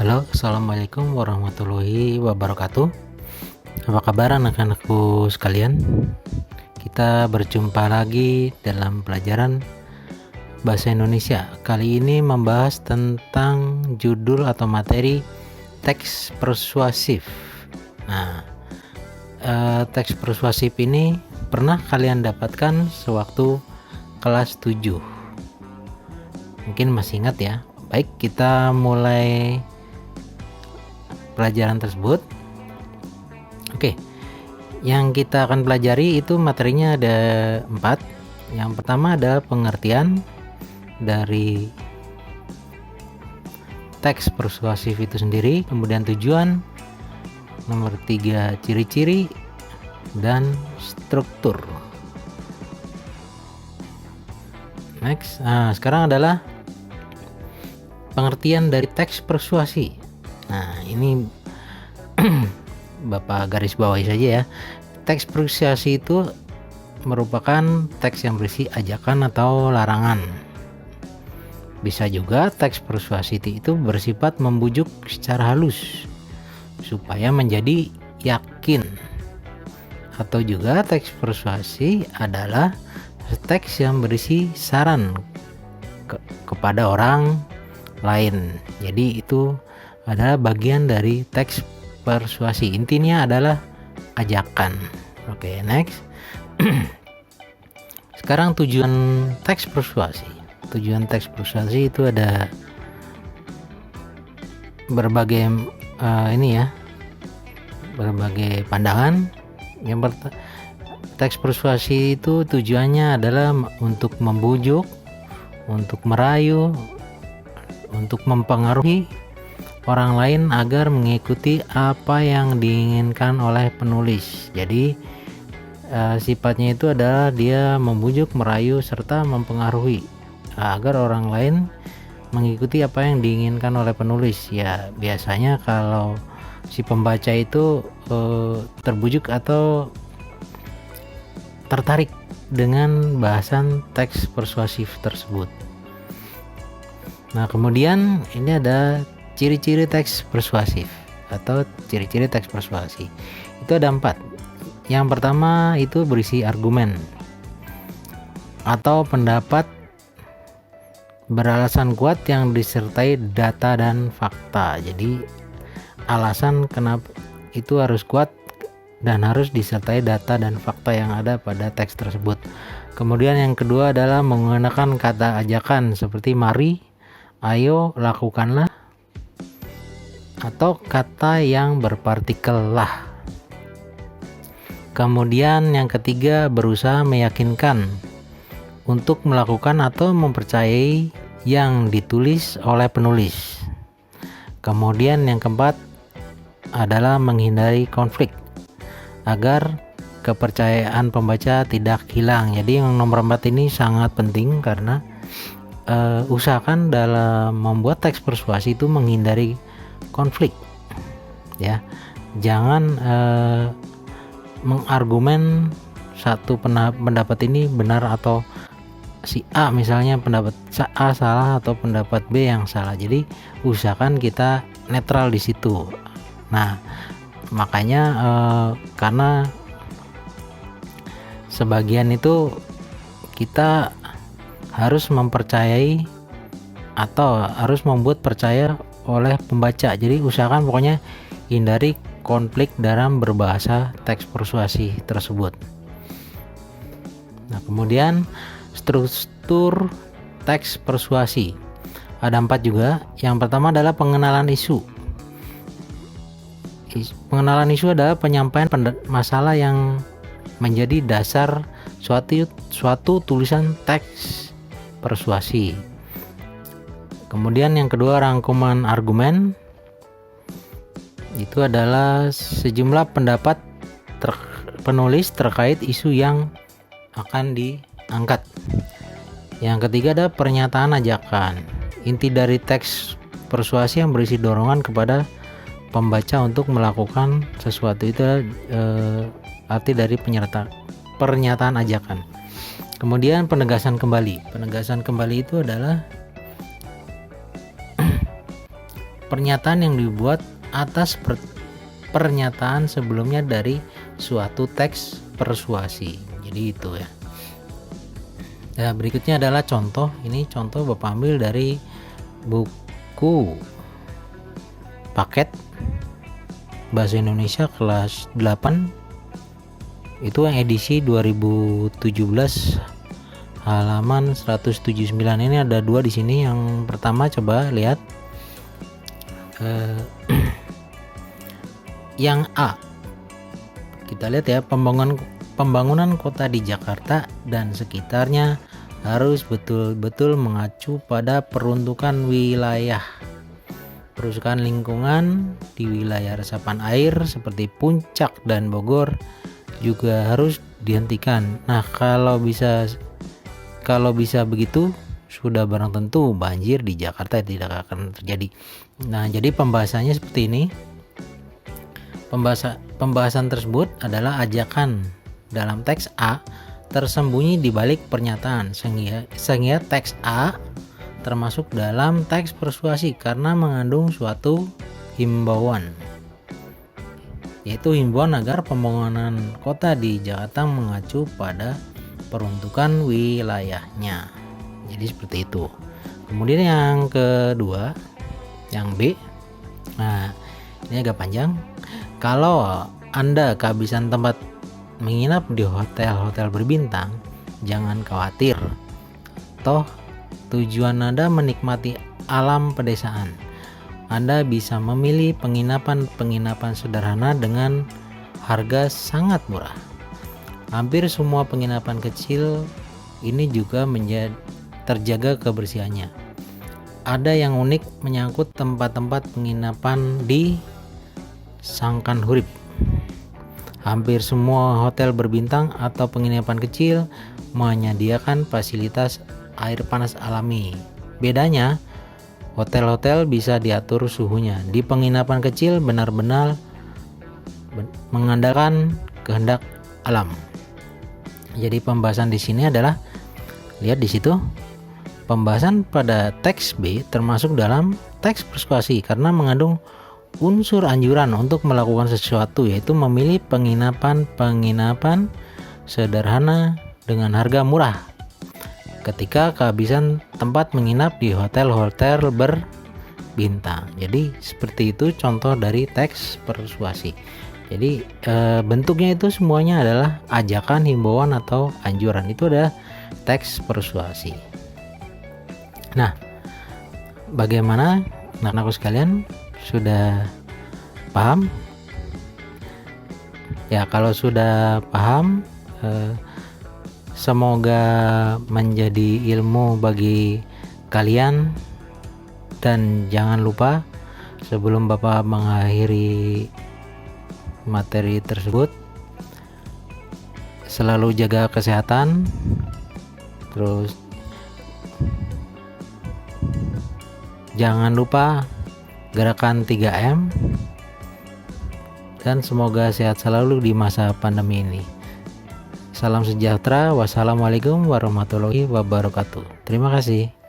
Halo, assalamualaikum warahmatullahi wabarakatuh. Apa kabar anak-anakku sekalian? Kita berjumpa lagi dalam pelajaran Bahasa Indonesia. Kali ini membahas tentang judul atau materi teks persuasif. Nah, teks persuasif ini pernah kalian dapatkan sewaktu kelas 7. Mungkin masih ingat ya. Baik, kita mulai pelajaran tersebut. Oke, yang kita akan pelajari itu materinya ada 4. Yang pertama adalah pengertian dari teks persuasif itu sendiri, kemudian tujuan, nomor 3 ciri-ciri, dan struktur. Next, sekarang adalah pengertian dari teks persuasi. Nah, ini Bapak garis bawahi saja ya. Teks persuasi itu merupakan teks yang berisi ajakan atau larangan. Bisa juga teks persuasi itu bersifat membujuk secara halus supaya menjadi yakin. Atau juga teks persuasi adalah teks yang berisi saran kepada orang lain. Jadi itu adalah bagian dari teks persuasi. Intinya adalah ajakan. Oke, next. Sekarang tujuan teks persuasi. Tujuan teks persuasi itu ada berbagai berbagai pandangan. Yang pertama, teks persuasi itu tujuannya adalah untuk membujuk, untuk merayu, untuk mempengaruhi orang lain agar mengikuti apa yang diinginkan oleh penulis. Jadi sifatnya itu adalah dia membujuk, merayu, serta mempengaruhi agar orang lain mengikuti apa yang diinginkan oleh penulis. Ya, biasanya kalau si pembaca itu terbujuk atau tertarik dengan bahasan teks persuasif tersebut. Nah, kemudian ini ada ciri-ciri teks persuasif atau ciri-ciri teks persuasi. Itu ada 4. Yang pertama itu berisi argumen atau pendapat beralasan kuat yang disertai data dan fakta. Jadi alasan kenapa itu harus kuat dan harus disertai data dan fakta yang ada pada teks tersebut. Kemudian yang kedua adalah menggunakan kata ajakan seperti mari, ayo, lakukanlah, atau kata yang berpartikel lah. Kemudian yang ketiga berusaha meyakinkan untuk melakukan atau mempercayai yang ditulis oleh penulis. Kemudian yang keempat adalah menghindari konflik agar kepercayaan pembaca tidak hilang. Jadi yang nomor 4 ini sangat penting karena usahakan dalam membuat teks persuasi itu menghindari konflik ya. Jangan mengargumen satu pendapat ini benar atau si A misalnya pendapat A salah atau pendapat B yang salah. Jadi usahakan kita netral di situ. Nah, makanya karena sebagian itu kita harus mempercayai atau harus membuat percaya oleh pembaca. Jadi usahakan pokoknya hindari konflik dalam berbahasa teks persuasi tersebut. Nah, kemudian struktur teks persuasi ada 4 juga. Yang pertama adalah pengenalan isu. Pengenalan isu adalah penyampaian masalah yang menjadi dasar suatu tulisan teks persuasi. Kemudian yang kedua rangkuman argumen. Itu adalah sejumlah pendapat penulis terkait isu yang akan diangkat. Yang ketiga ada pernyataan ajakan. Inti dari teks persuasi yang berisi dorongan kepada pembaca untuk melakukan sesuatu itu arti dari pernyataan ajakan. Kemudian penegasan kembali. Penegasan kembali itu adalah pernyataan yang dibuat atas pernyataan sebelumnya dari suatu teks persuasi. Jadi itu ya. Nah, berikutnya adalah contoh. Ini contoh Bapak ambil dari buku paket Bahasa Indonesia kelas 8, itu yang edisi 2017 halaman 179. Ini ada dua di sini. Yang pertama coba lihat yang A. Kita lihat ya, pembangunan kota di Jakarta dan sekitarnya harus betul-betul mengacu pada peruntukan wilayah. Perusahaan lingkungan di wilayah resapan air seperti Puncak dan Bogor juga harus dihentikan. Nah, kalau bisa begitu, sudah barang tentu banjir di Jakarta tidak akan terjadi. Nah, jadi pembahasannya seperti ini. Pembahasan tersebut adalah ajakan dalam teks A tersembunyi di balik pernyataan, sehingga teks A termasuk dalam teks persuasi karena mengandung suatu himbauan, yaitu himbauan agar pembangunan kota di Jakarta mengacu pada peruntukan wilayahnya. Jadi seperti itu. Kemudian yang kedua, yang B. Nah, ini agak panjang. Kalau Anda kehabisan tempat menginap di hotel-hotel berbintang, jangan khawatir. Toh tujuan Anda menikmati alam pedesaan. Anda bisa memilih penginapan sederhana dengan harga sangat murah. Hampir semua penginapan kecil ini juga terjaga kebersihannya. Ada yang unik menyangkut tempat-tempat penginapan di Sangkanhurip. Hampir semua hotel berbintang atau penginapan kecil menyediakan fasilitas air panas alami. Bedanya, hotel-hotel bisa diatur suhunya. Di penginapan kecil benar-benar mengandalkan kehendak alam. Jadi pembahasan di sini adalah, lihat di situ, pembahasan pada teks B termasuk dalam teks persuasi karena mengandung unsur anjuran untuk melakukan sesuatu, yaitu memilih penginapan sederhana dengan harga murah ketika kehabisan tempat menginap di hotel-hotel berbintang. Jadi seperti itu contoh dari teks persuasi. Jadi bentuknya itu semuanya adalah ajakan, himbauan atau anjuran. Itu adalah teks persuasi. Nah, bagaimana anak-anakku sekalian, sudah paham? Ya, kalau sudah paham, semoga menjadi ilmu bagi kalian. Dan jangan lupa, sebelum Bapak mengakhiri materi tersebut, selalu jaga kesehatan, terus jangan lupa gerakan 3M, dan semoga sehat selalu di masa pandemi ini. Salam sejahtera. Wassalamualaikum warahmatullahi wabarakatuh. Terima kasih.